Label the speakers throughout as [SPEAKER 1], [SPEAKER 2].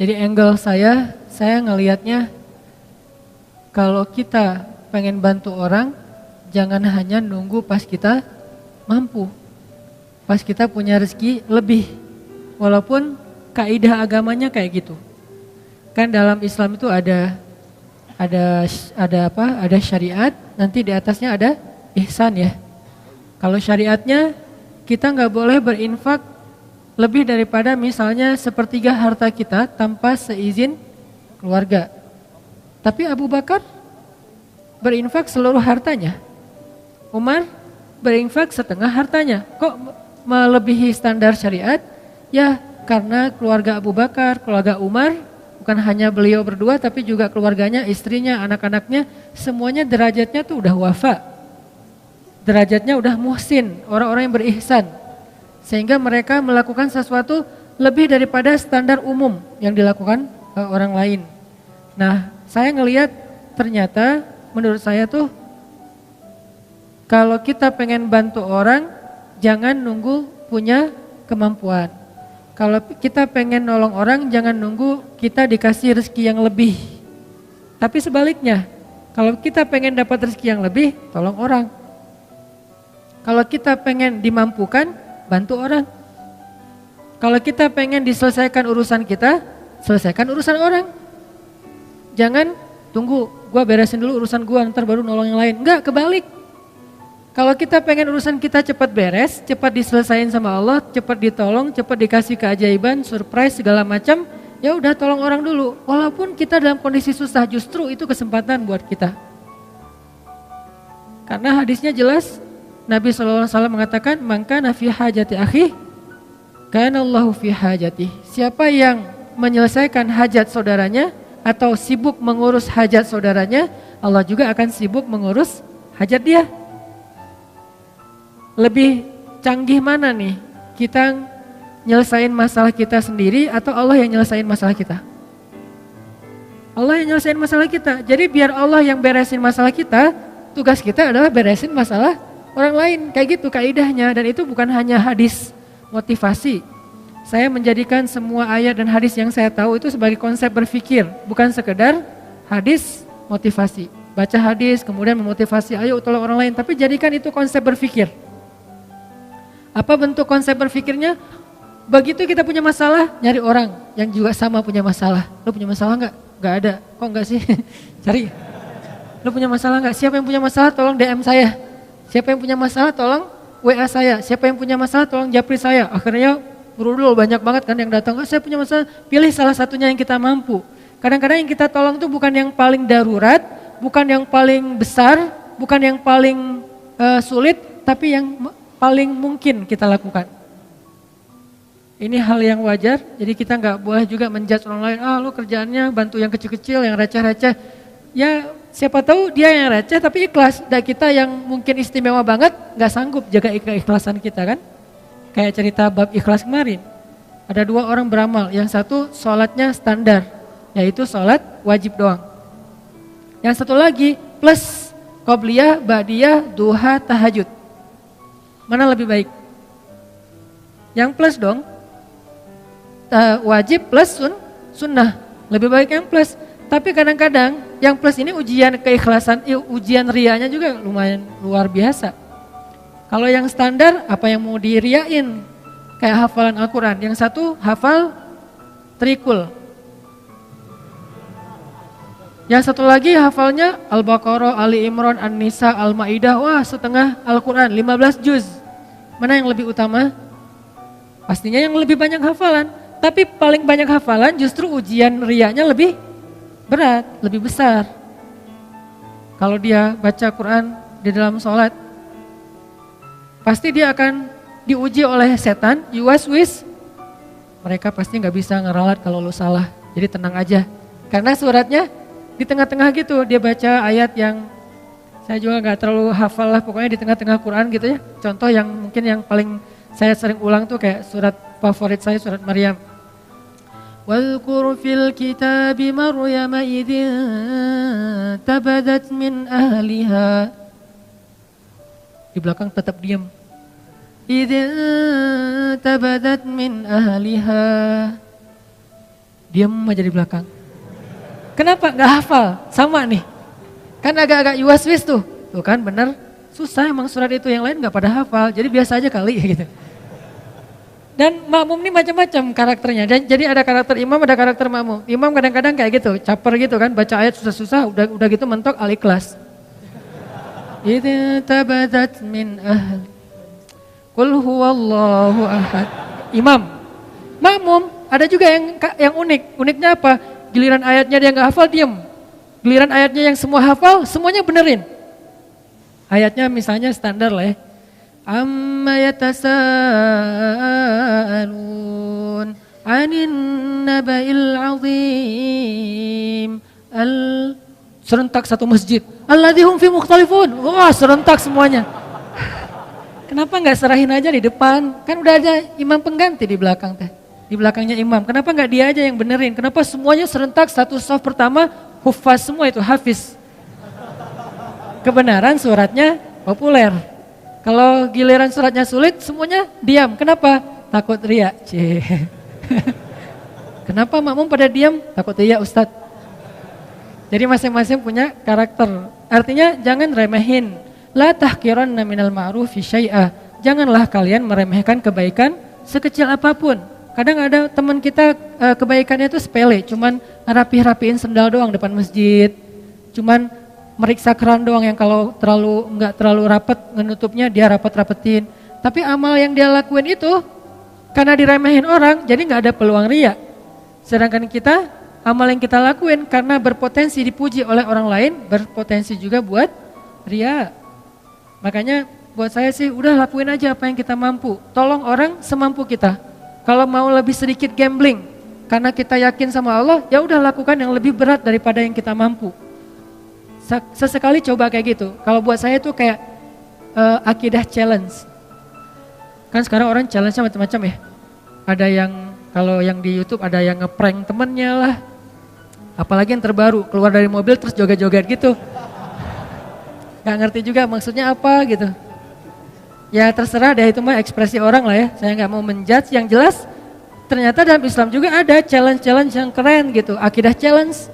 [SPEAKER 1] Jadi angle saya ngelihatnya kalau kita pengen bantu orang, jangan hanya nunggu pas kita mampu. Pas kita punya rezeki lebih. Walaupun kaidah agamanya kayak gitu. Kan dalam Islam itu ada syariat, nanti di atasnya ada ihsan ya. Kalau syariatnya kita nggak boleh berinfak lebih daripada misalnya sepertiga harta kita tanpa seizin keluarga. Tapi Abu Bakar berinfak seluruh hartanya. Umar berinfak setengah hartanya. Kok melebihi standar syariat? Ya karena keluarga Abu Bakar, keluarga Umar, bukan hanya beliau berdua tapi juga keluarganya, istrinya, anak-anaknya, semuanya derajatnya tuh udah wafa. Derajatnya udah muhsin, orang-orang yang berihsan. Sehingga mereka melakukan sesuatu lebih daripada standar umum yang dilakukan orang lain. Nah, saya ngelihat ternyata menurut saya tuh kalau kita pengen bantu orang, jangan nunggu punya kemampuan. Kalau kita pengen nolong orang, jangan nunggu kita dikasih rezeki yang lebih. Tapi sebaliknya, kalau kita pengen dapat rezeki yang lebih, tolong orang. Kalau kita pengen dimampukan, bantu orang. Kalau kita pengen diselesaikan urusan kita, selesaikan urusan orang. Jangan tunggu, gua beresin dulu urusan gua, ntar baru nolong yang lain. Enggak, kebalik. Kalau kita pengen urusan kita cepat beres, cepat diselesain sama Allah, cepat ditolong, cepat dikasih keajaiban, surprise segala macam, ya udah tolong orang dulu. Walaupun kita dalam kondisi susah, justru itu kesempatan buat kita. Karena hadisnya jelas, Nabi SAW mengatakan, "Man kana fi hajati akhi, kana Allahu fi hajati." Siapa yang menyelesaikan hajat saudaranya atau sibuk mengurus hajat saudaranya, Allah juga akan sibuk mengurus hajat dia. Lebih canggih mana nih? Kita nyelesain masalah kita sendiri atau Allah yang nyelesain masalah kita? Allah yang nyelesain masalah kita. Jadi biar Allah yang beresin masalah kita, tugas kita adalah beresin masalah orang lain. Kayak gitu kaidahnya, dan itu bukan hanya hadis motivasi. Saya menjadikan semua ayat dan hadis yang saya tahu itu sebagai konsep berpikir, bukan sekedar hadis motivasi. Baca hadis kemudian memotivasi, ayo tolong orang lain, tapi jadikan itu konsep berpikir. Apa bentuk konsep berpikirnya? Begitu kita punya masalah, nyari orang yang juga sama punya masalah. Lo punya masalah enggak? Enggak ada. Kok enggak sih? Cari. Lo punya masalah enggak? Siapa yang punya masalah tolong DM saya. Siapa yang punya masalah tolong WA saya. Siapa yang punya masalah tolong japri saya. Akhirnya berudul banyak banget kan yang datang. Oh, saya punya masalah, pilih salah satunya yang kita mampu. Kadang-kadang yang kita tolong tuh bukan yang paling darurat, bukan yang paling besar, bukan yang paling sulit, tapi yang paling mungkin kita lakukan. Ini hal yang wajar, jadi kita nggak boleh juga menjudge orang lain, lu kerjaannya bantu yang kecil-kecil, yang receh-receh. Ya siapa tahu dia yang receh tapi ikhlas, dan kita yang mungkin istimewa banget nggak sanggup jaga keikhlasan kita kan. Kayak cerita bab ikhlas kemarin, ada 2 orang beramal, yang satu sholatnya standar, yaitu sholat wajib doang. Yang satu lagi plus qobliyah, ba'diyah, duha, tahajud. Mana lebih baik? Yang plus dong. Wajib plus sunnah. Lebih baik yang plus. Tapi kadang-kadang yang plus ini ujian keikhlasan, ujian rianya juga lumayan luar biasa. Kalau yang standar apa yang mau diriain? Kayak hafalan Al-Quran. Yang satu hafal trikul. Yang satu lagi hafalnya Al-Baqarah, Ali Imran, An-Nisa, Al-Maidah. Wah, setengah Al-Quran, 15 juz. Mana yang lebih utama? Pastinya yang lebih banyak hafalan. Tapi paling banyak hafalan justru ujian rianya lebih berat, lebih besar. Kalau dia baca Quran di dalam sholat, pasti dia akan diuji oleh setan, yuwaswis. Mereka pasti gak bisa ngeralat kalau lu salah. Jadi tenang aja. Karena suratnya di tengah-tengah gitu, dia baca ayat yang saya juga gak terlalu hafal lah, pokoknya di tengah-tengah Quran gitu ya. Contoh yang mungkin yang paling saya sering ulang tuh kayak surat favorit saya, surat Maryam. Wadhkur fil kitabi Maryam idzin tabadat min ahliha. Di belakang tetap diam. Idzin tabadat min ahliha. Diam aja di belakang. Kenapa? Nggak hafal, sama nih. Kan agak-agak yuaswis tuh. Tuh kan bener, susah emang surat itu, yang lain nggak pada hafal, jadi biasa aja kali gitu. Dan makmum ini macam-macam karakternya. Dan jadi ada karakter imam, ada karakter makmum. Imam kadang-kadang kayak gitu, caper gitu kan, baca ayat susah-susah, udah gitu mentok Al-Ikhlas. Idza tabadat min ahli qul huwallahu ahad. Imam. Makmum ada juga yang unik. Uniknya apa? Giliran ayatnya dia nggak hafal, diam. Giliran ayatnya yang semua hafal, semuanya benerin. Ayatnya misalnya standar lah ya. Amma yatasaalun 'anin naba'il 'azim. Serentak satu masjid. Alladzi hum fi mukhtalifun. Wah, serentak semuanya. Kenapa nggak serahin aja di depan? Kan udah ada imam pengganti di belakang teh. Di belakangnya imam. Kenapa nggak dia aja yang benerin? Kenapa semuanya serentak satu shaf pertama hufaz semua itu, hafiz. Kebenaran suratnya populer. Kalau giliran suratnya sulit, semuanya diam. Kenapa? Takut riya. Kenapa makmum pada diam? Takut riya, Ustadz. Jadi masing-masing punya karakter. Artinya jangan remehin. La tahqiranna minal ma'rufi syai'a. Janganlah kalian meremehkan kebaikan sekecil apapun. Kadang ada teman kita kebaikannya itu sepele, cuman rapihin sendal doang depan masjid. Cuman meriksa keran doang yang kalau nggak terlalu rapat ngenutupnya dia rapetin. Tapi amal yang dia lakuin itu karena diremehin orang, jadi nggak ada peluang riya. Sedangkan kita, amal yang kita lakuin karena berpotensi dipuji oleh orang lain, berpotensi juga buat riya. Makanya buat saya sih udah lakuin aja apa yang kita mampu. Tolong orang semampu kita. Kalau mau lebih sedikit gambling, karena kita yakin sama Allah, ya udah lakukan yang lebih berat daripada yang kita mampu. Sesekali coba kayak gitu. Kalau buat saya itu kayak akidah challenge. Kan sekarang orang challenge-nya macam-macam ya. Ada yang kalau yang di YouTube ada yang ngeprank temennya lah. Apalagi yang terbaru, keluar dari mobil terus joget-joget gitu. Gak ngerti juga maksudnya apa gitu. Ya terserah deh, itu mah ekspresi orang lah ya. Saya gak mau menjudge, yang jelas ternyata dalam Islam juga ada challenge-challenge yang keren gitu. Akidah challenge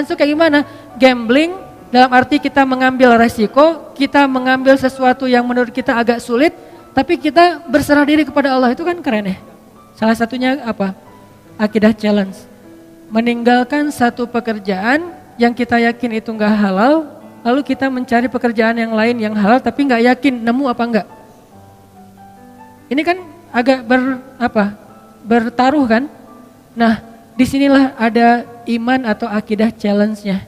[SPEAKER 1] itu kayak gimana? Gambling dalam arti kita mengambil resiko, kita mengambil sesuatu yang menurut kita agak sulit, tapi kita berserah diri kepada Allah, itu kan keren ya. Salah satunya apa? Akidah challenge. Meninggalkan satu pekerjaan yang kita yakin itu gak halal, lalu kita mencari pekerjaan yang lain yang halal tapi gak yakin nemu apa enggak. Ini kan agak bertaruh kan? Nah, disinilah ada iman atau akidah challenge-nya.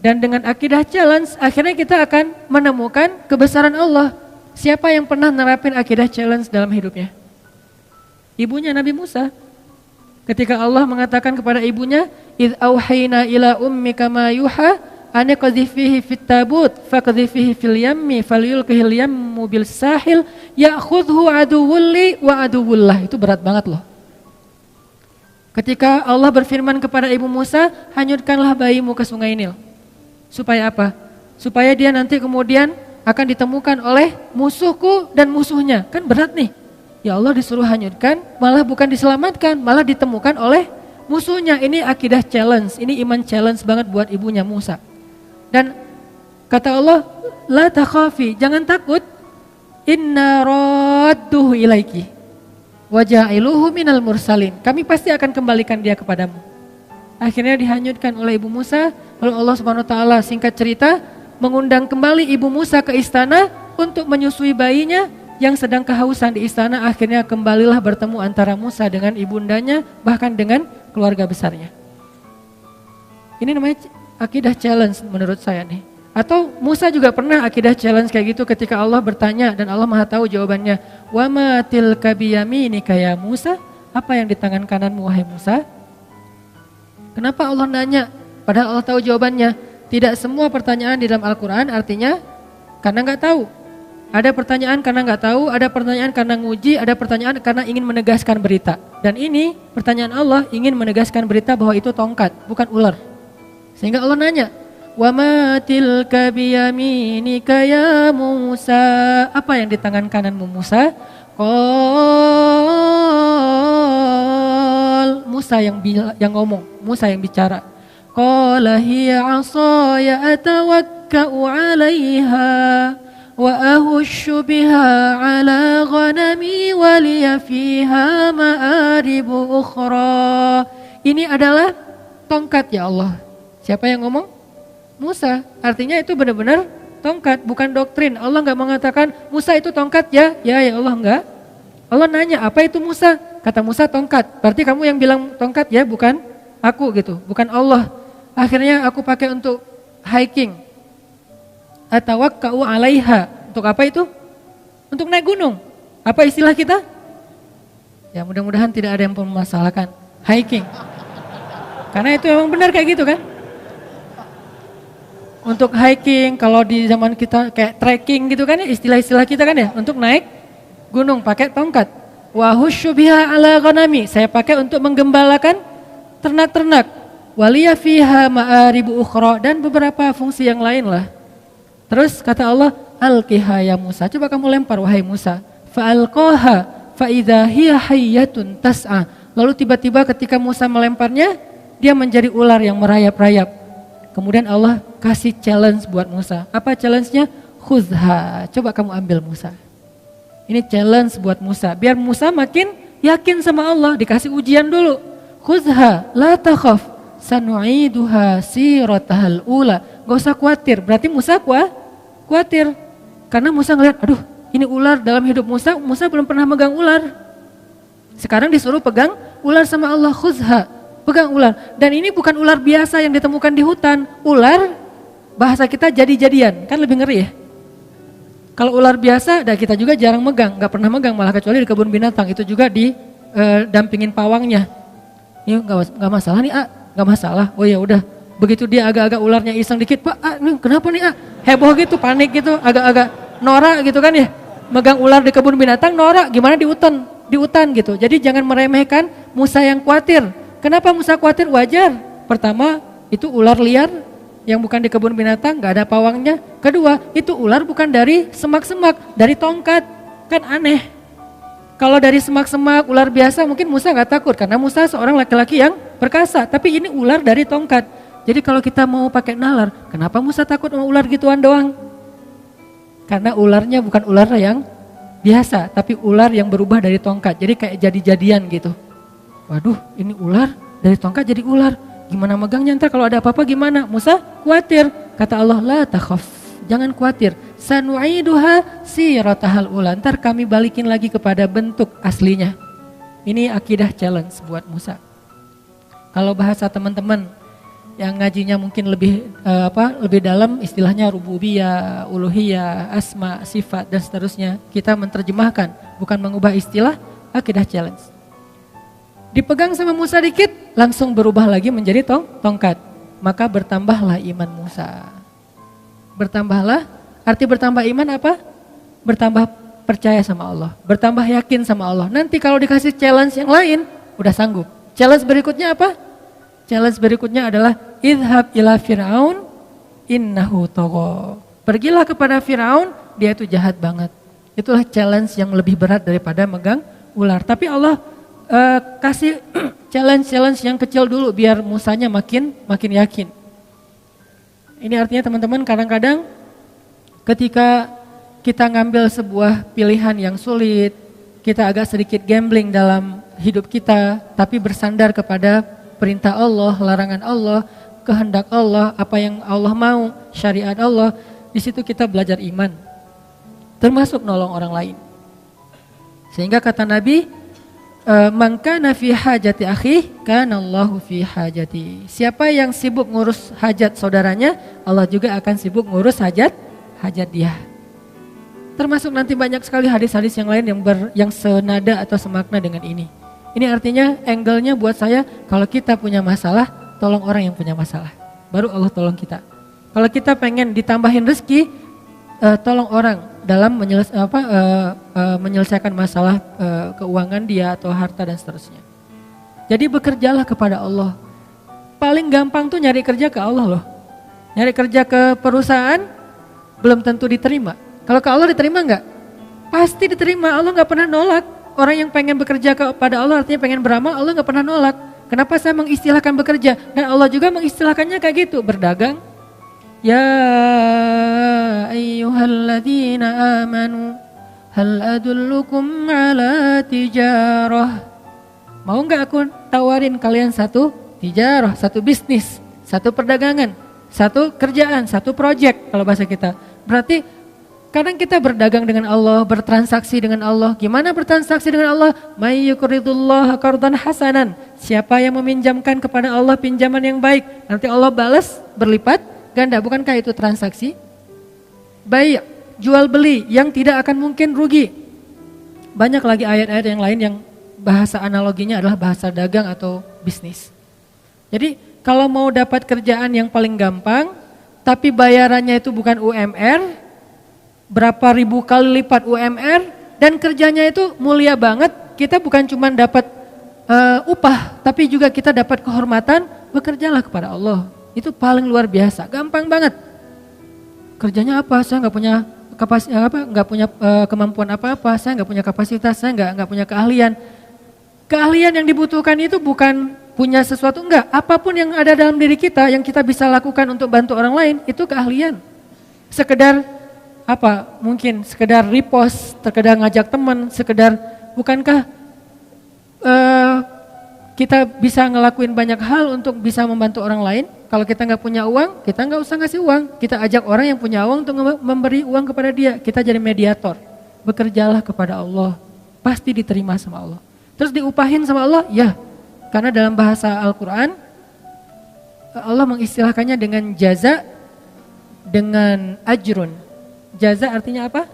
[SPEAKER 1] Dan dengan akidah challenge, akhirnya kita akan menemukan kebesaran Allah. Siapa yang pernah nerapin akidah challenge dalam hidupnya? Ibunya Nabi Musa. Ketika Allah mengatakan kepada ibunya, "Idz auhayna ila ummika ma yuha, an qadhifihi fit tabut, faqdhifihi fil yammi, falyulqihil yammu bil sahil, ya'khudhu aduwwul li wa aduwwullah." Itu berat banget loh. Ketika Allah berfirman kepada ibu Musa, "Hanyutkanlah bayimu ke sungai Nil." Supaya apa? Supaya dia nanti kemudian akan ditemukan oleh musuhku dan musuhnya. Kan berat nih. Ya Allah disuruh hanyutkan, malah bukan diselamatkan, malah ditemukan oleh musuhnya. Ini akidah challenge, ini iman challenge banget buat ibunya Musa. Dan kata Allah, la takhafi, jangan takut, inna radduhu ilaiki wa ja'iluhu minal mursalin. Kami pasti akan kembalikan dia kepadamu. Akhirnya dihanyutkan oleh ibu Musa, lalu Allah Subhanahu wa taala singkat cerita mengundang kembali ibu Musa ke istana untuk menyusui bayinya yang sedang kehausan di istana. Akhirnya kembalilah bertemu antara Musa dengan ibundanya, bahkan dengan keluarga besarnya. Ini namanya akidah challenge menurut saya nih. Atau Musa juga pernah akidah challenge kayak gitu ketika Allah bertanya dan Allah Maha tahu jawabannya. Wa ma tilka biyaminika ya Musa? Apa yang di tangan kananmu wahai Musa? Kenapa Allah nanya? Padahal Allah tahu jawabannya. Tidak semua pertanyaan di dalam Al-Quran artinya karena nggak tahu. Ada pertanyaan karena nggak tahu, ada pertanyaan karena nguji, ada pertanyaan karena ingin menegaskan berita. Dan ini pertanyaan Allah ingin menegaskan berita bahwa itu tongkat, bukan ular. Sehingga Allah nanya, "Wa ma tilka biyaminika ya Musa?" Apa yang di tangan kananmu Musa? Qal Musa yang ngomong, Musa yang bicara. Qala hiya 'ashaya atawakka'u 'alaiha wa ahushu biha 'ala ghanami wa liya fiha ma'aribu ukhra. Ini adalah tongkat ya Allah. Siapa yang ngomong? Musa. Artinya itu benar-benar tongkat, bukan doktrin. Allah enggak mengatakan Musa itu tongkat ya. Ya Allah enggak. Allah nanya, apa itu Musa? Kata Musa tongkat. Berarti kamu yang bilang tongkat ya, bukan aku gitu, bukan Allah. Akhirnya aku pakai untuk hiking. Atawakka'u 'alaiha. Untuk apa itu? Untuk naik gunung. Apa istilah kita? Ya mudah-mudahan tidak ada yang mempermasalahkan hiking. Karena itu memang benar kayak gitu kan? Untuk hiking, kalau di zaman kita kayak trekking gitu kan ya, istilah-istilah kita kan ya, untuk naik gunung pakai tongkat. Wa husyu biha 'ala ghanami. Saya pakai untuk menggembalakan ternak-ternak. Waliya fiha ma'aribu ukhra, dan beberapa fungsi yang lain lah. Terus kata Allah, alqiha ya Musa, coba kamu lempar wahai Musa. Fa'alqaha fa idza hiya hayyatun tas'a. Lalu tiba-tiba ketika Musa melemparnya, dia menjadi ular yang merayap-rayap. Kemudian Allah kasih challenge buat Musa. Apa challenge-nya? Khuzha, coba kamu ambil Musa. Ini challenge buat Musa, biar Musa makin yakin sama Allah, dikasih ujian dulu. Khuzha la takhaf sanu'iduha siratahal ula. Gak usah khawatir, berarti Musa khawatir. Karena Musa ngeliat, aduh ini ular dalam hidup Musa, Musa belum pernah megang ular. Sekarang disuruh pegang ular sama Allah, khuzha, pegang ular. Dan ini bukan ular biasa yang ditemukan di hutan. Ular, bahasa kita jadi-jadian, kan lebih ngeri ya. Kalau ular biasa, kita juga jarang megang, gak pernah megang, malah kecuali di kebun binatang, itu juga didampingin pawangnya. Ini gak masalah nih gak masalah, oh ya udah. Begitu dia agak-agak ularnya iseng dikit, Pak ini kenapa nih heboh gitu, panik gitu, agak-agak norak gitu kan ya. Megang ular di kebun binatang norak, gimana di hutan gitu. Jadi jangan meremehkan Musa yang khawatir. Kenapa Musa khawatir? Wajar. Pertama, itu ular liar yang bukan di kebun binatang, gak ada pawangnya. Kedua, itu ular bukan dari semak-semak, dari tongkat. Kan aneh. Kalau dari semak-semak, ular biasa mungkin Musa gak takut, karena Musa seorang laki-laki yang perkasa. Tapi ini ular dari tongkat. Jadi kalau kita mau pakai nalar, kenapa Musa takut sama ular gituan doang? Karena ularnya bukan ular yang biasa, tapi ular yang berubah dari tongkat. Jadi kayak jadi-jadian gitu. Waduh, ini ular dari tongkat jadi ular. Gimana megangnya ntar kalau ada apa-apa gimana? Musa khawatir. Kata Allah, la takhaf, jangan khawatir. Sanu'iduha siratahal ula. Ntar kami balikin lagi kepada bentuk aslinya. Ini akidah challenge buat Musa. Kalau bahasa teman-teman yang ngajinya mungkin lebih dalam, istilahnya rububiyah, uluhiyah, asma, sifat dan seterusnya. Kita menerjemahkan, bukan mengubah istilah, akidah challenge. Dipegang sama Musa dikit, langsung berubah lagi menjadi tongkat. Maka bertambahlah iman Musa. Bertambahlah, arti bertambah iman apa? Bertambah percaya sama Allah, bertambah yakin sama Allah. Nanti kalau dikasih challenge yang lain, udah sanggup. Challenge berikutnya apa? Challenge berikutnya adalah idhab ila Fir'aun innahu tagha. Pergilah kepada Fir'aun, dia itu jahat banget. Itulah challenge yang lebih berat daripada megang ular. Tapi Allah kasih challenge yang kecil dulu biar Musanya makin yakin. Ini artinya teman-teman, kadang-kadang ketika kita ngambil sebuah pilihan yang sulit, kita agak sedikit gambling dalam hidup kita, tapi bersandar kepada perintah Allah, larangan Allah, kehendak Allah, apa yang Allah mau, syariat Allah. Di situ kita belajar iman, termasuk nolong orang lain. Sehingga kata Nabi, man kana fi hajati akhi, kana Allahu fi hajati. Siapa yang sibuk ngurus hajat saudaranya, Allah juga akan sibuk ngurus hajat dia. Termasuk nanti banyak sekali hadis-hadis yang lain yang senada atau semakna dengan ini. Ini artinya angle-nya buat saya, kalau kita punya masalah, tolong orang yang punya masalah. Baru Allah tolong kita. Kalau kita pengen ditambahin rezeki, tolong orang dalam menyelesaikan masalah keuangan dia atau harta dan seterusnya. Jadi bekerjalah kepada Allah. Paling gampang tuh nyari kerja ke Allah loh. Nyari kerja ke perusahaan belum tentu diterima. Kalau ke Allah diterima enggak? Pasti diterima, Allah enggak pernah nolak. Orang yang pengen bekerja kepada Allah artinya pengen beramal, Allah enggak pernah nolak. Kenapa saya mengistilahkan bekerja? Dan Allah juga mengistilahkannya kayak gitu, berdagang. Ya ayyuhalladzina amanu hal adullukum ala tijarah. Mau gak aku tawarin kalian satu tijarah, satu bisnis, satu perdagangan, satu kerjaan, satu project kalau bahasa kita. Berarti kadang kita berdagang dengan Allah, bertransaksi dengan Allah. Gimana bertransaksi dengan Allah? May yuqridullaha qardan hasanan. Siapa yang meminjamkan kepada Allah pinjaman yang baik, nanti Allah balas berlipat ganda. Bukankah itu transaksi? Baik, jual beli yang tidak akan mungkin rugi. Banyak lagi ayat-ayat yang lain yang bahasa analoginya adalah bahasa dagang atau bisnis. Jadi kalau mau dapat kerjaan yang paling gampang, tapi bayarannya itu bukan UMR, berapa ribu kali lipat UMR, dan kerjanya itu mulia banget, kita bukan cuma dapat upah, tapi juga kita dapat kehormatan, bekerjalah kepada Allah. Itu paling luar biasa, gampang banget. Kerjanya apa? Saya nggak punya kemampuan apa-apa, saya nggak punya kapasitas, saya nggak punya keahlian. Keahlian yang dibutuhkan itu bukan punya sesuatu, enggak. Apapun yang ada dalam diri kita yang kita bisa lakukan untuk bantu orang lain, itu keahlian. Sekedar apa? Mungkin sekedar repost, sekedar ngajak teman, sekedar, bukankah kita bisa ngelakuin banyak hal untuk bisa membantu orang lain? Kalau kita nggak punya uang, kita nggak usah ngasih uang. Kita ajak orang yang punya uang untuk memberi uang kepada dia. Kita jadi mediator. Bekerjalah kepada Allah, pasti diterima sama Allah. Terus diupahin sama Allah? Ya, karena dalam bahasa Al-Quran Allah mengistilahkannya dengan jaza, dengan ajrun. Jaza artinya apa?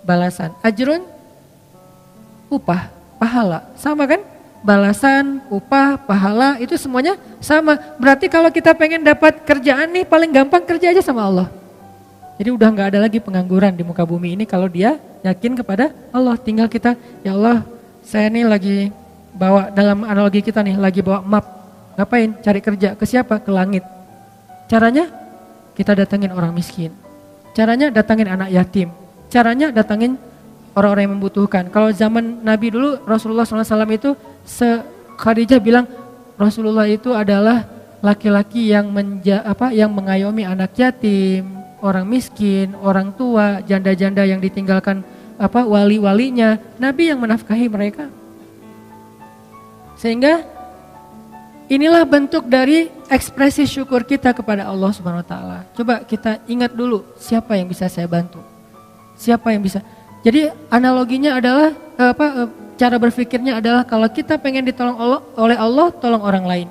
[SPEAKER 1] Balasan. Ajrun, upah, pahala. Sama kan? Balasan, upah, pahala, itu semuanya sama. Berarti kalau kita pengen dapat kerjaan nih, paling gampang kerja aja sama Allah. Jadi udah gak ada lagi pengangguran di muka bumi ini kalau dia yakin kepada Allah. Tinggal kita, ya Allah, saya nih lagi bawa, dalam analogi kita nih, lagi bawa map. Ngapain? Cari kerja. Ke siapa? Ke langit. Caranya? Kita datangin orang miskin. Caranya datangin anak yatim. Caranya datangin orang-orang yang membutuhkan. Kalau zaman Nabi dulu, Rasulullah SAW itu, Khadijah bilang, Rasulullah itu adalah laki-laki yang yang mengayomi anak yatim, orang miskin, orang tua, janda-janda yang ditinggalkan wali-walinya. Nabi yang menafkahi mereka. Sehingga inilah bentuk dari ekspresi syukur kita kepada Allah Subhanahu wa taala. Coba kita ingat dulu, siapa yang bisa saya bantu? Siapa yang bisa? Jadi analoginya adalah cara berpikirnya adalah kalau kita pengen ditolong oleh Allah, tolong orang lain.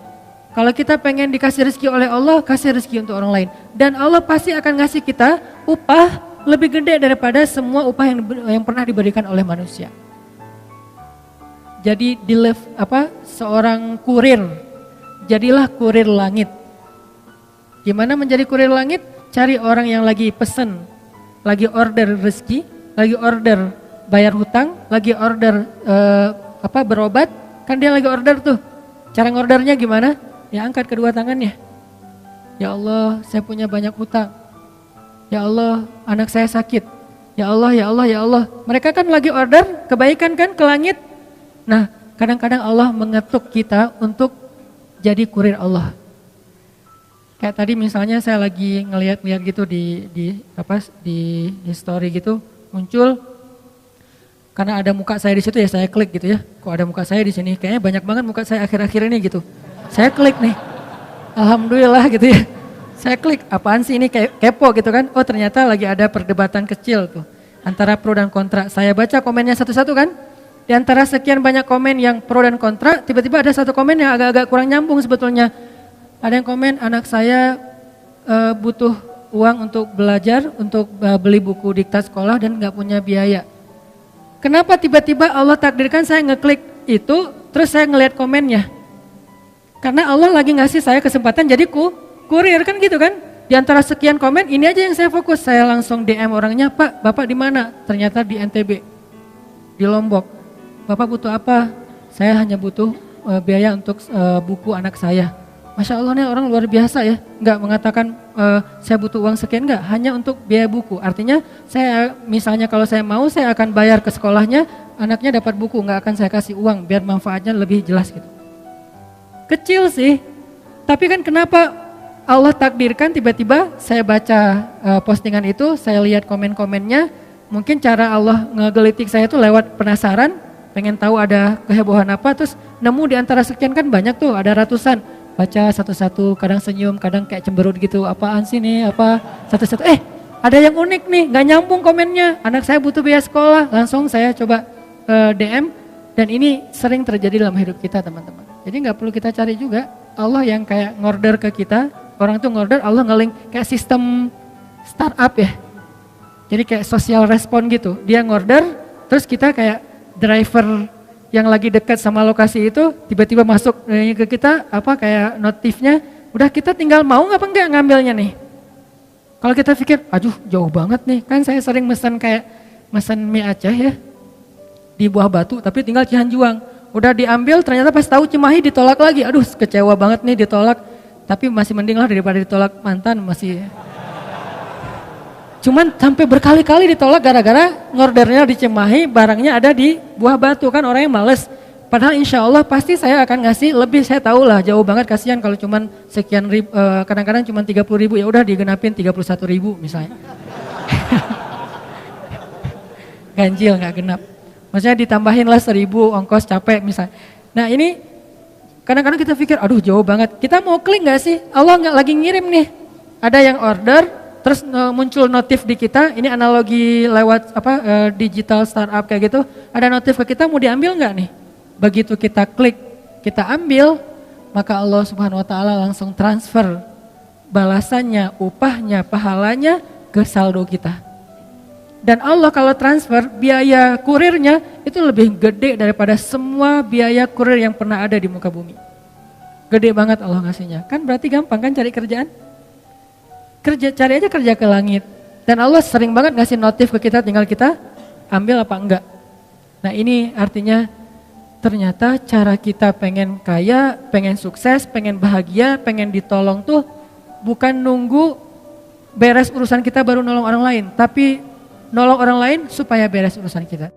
[SPEAKER 1] Kalau kita pengen dikasih rezeki oleh Allah, kasih rezeki untuk orang lain. Dan Allah pasti akan ngasih kita upah lebih gede daripada semua upah yang pernah diberikan oleh manusia. Jadi seorang kurir, jadilah kurir langit. Gimana menjadi kurir langit? Cari orang yang lagi pesen, lagi order rezeki, lagi order bayar hutang, lagi order berobat, kan dia lagi order tuh. Cara ngordernya gimana? Ya angkat kedua tangannya. Ya Allah, saya punya banyak hutang. Ya Allah, anak saya sakit. Ya Allah, ya Allah, ya Allah. Mereka kan lagi order kebaikan kan ke langit. Nah, kadang-kadang Allah mengetuk kita untuk jadi kurir Allah. Kayak tadi misalnya saya lagi ngeliat gitu di history gitu, muncul karena ada muka saya di situ ya saya klik gitu ya. Kok ada muka saya di sini? Kayaknya banyak banget muka saya akhir-akhir ini gitu. Saya klik nih. Alhamdulillah gitu ya. Saya klik, apaan sih ini, kepo gitu kan. Oh ternyata lagi ada perdebatan kecil tuh antara pro dan kontra. Saya baca komennya satu-satu kan. Di antara sekian banyak komen yang pro dan kontra, tiba-tiba ada satu komen yang agak-agak kurang nyambung sebetulnya. Ada yang komen, anak saya butuh uang untuk belajar, untuk beli buku diktat sekolah dan gak punya biaya. Kenapa tiba-tiba Allah takdirkan saya ngeklik itu, terus saya ngelihat komennya. Karena Allah lagi ngasih saya kesempatan jadi kurir kan gitu kan. Di antara sekian komen ini aja yang saya fokus. Saya langsung DM orangnya, Pak, Bapak di mana? Ternyata di NTB, di Lombok. Bapak butuh apa? Saya hanya butuh biaya untuk buku anak saya. Masya Allah nih orang luar biasa ya. Enggak mengatakan saya butuh uang sekian, enggak. Hanya untuk biaya buku. Artinya saya misalnya kalau saya mau saya akan bayar ke sekolahnya. Anaknya dapat buku, enggak akan saya kasih uang biar manfaatnya lebih jelas gitu. Kecil sih, tapi kan kenapa Allah takdirkan tiba-tiba saya baca postingan itu, saya lihat komen-komennya, mungkin cara Allah ngegelitik saya tuh lewat penasaran, pengen tahu ada kehebohan apa, terus nemu di antara sekian kan banyak tuh, ada ratusan, baca satu-satu, kadang senyum, kadang kayak cemberut gitu, apaan sih nih, apa, satu-satu, ada yang unik nih, gak nyambung komennya, anak saya butuh biaya sekolah, langsung saya coba DM, dan ini sering terjadi dalam hidup kita teman-teman. Jadi gak perlu kita cari juga, Allah yang kayak ngorder ke kita, orang tuh ngorder, Allah nge-link kayak sistem startup ya. Jadi kayak social respon gitu, dia ngorder, terus kita kayak driver yang lagi dekat sama lokasi itu, tiba-tiba masuk ke kita, apa kayak notifnya, udah kita tinggal mau apa enggak ngambilnya nih. Kalau kita pikir, aduh jauh banget nih, kan saya sering mesen mie Aceh ya, di Buah Batu, tapi tinggal Cihanjuang. Udah diambil, ternyata pas tahu Cimahi ditolak lagi. Aduh, kecewa banget nih ditolak. Tapi masih mending lah daripada ditolak mantan, masih. Cuman sampai berkali-kali ditolak gara-gara ngordernya di Cimahi, barangnya ada di Buah Batu, kan orang yang males. Padahal insya Allah pasti saya akan ngasih lebih, saya tahu lah jauh banget, kasihan kalau cuman sekian ribu, kadang-kadang cuman 30.000, ya udah digenapin 31.000 misalnya. Ganjil nggak genap. Maksudnya ditambahin lah 1.000 ongkos capek misalnya. Nah ini kadang-kadang kita pikir aduh jauh banget. Kita mau klik gak sih? Allah nggak lagi ngirim nih. Ada yang order terus muncul notif di kita. Ini analogi lewat digital startup kayak gitu. Ada notif ke kita mau diambil nggak nih? Begitu kita klik, kita ambil, maka Allah Subhanahu Wa Taala langsung transfer balasannya, upahnya, pahalanya ke saldo kita. Dan Allah kalau transfer biaya kurirnya itu lebih gede daripada semua biaya kurir yang pernah ada di muka bumi. Gede banget Allah ngasihnya. Kan berarti gampang kan cari kerjaan? Cari aja kerja ke langit. Dan Allah sering banget ngasih notif ke kita, tinggal kita ambil apa enggak. Nah ini artinya ternyata cara kita pengen kaya, pengen sukses, pengen bahagia, pengen ditolong tuh bukan nunggu beres urusan kita baru nolong orang lain. Tapi nolong orang lain supaya beres urusan kita.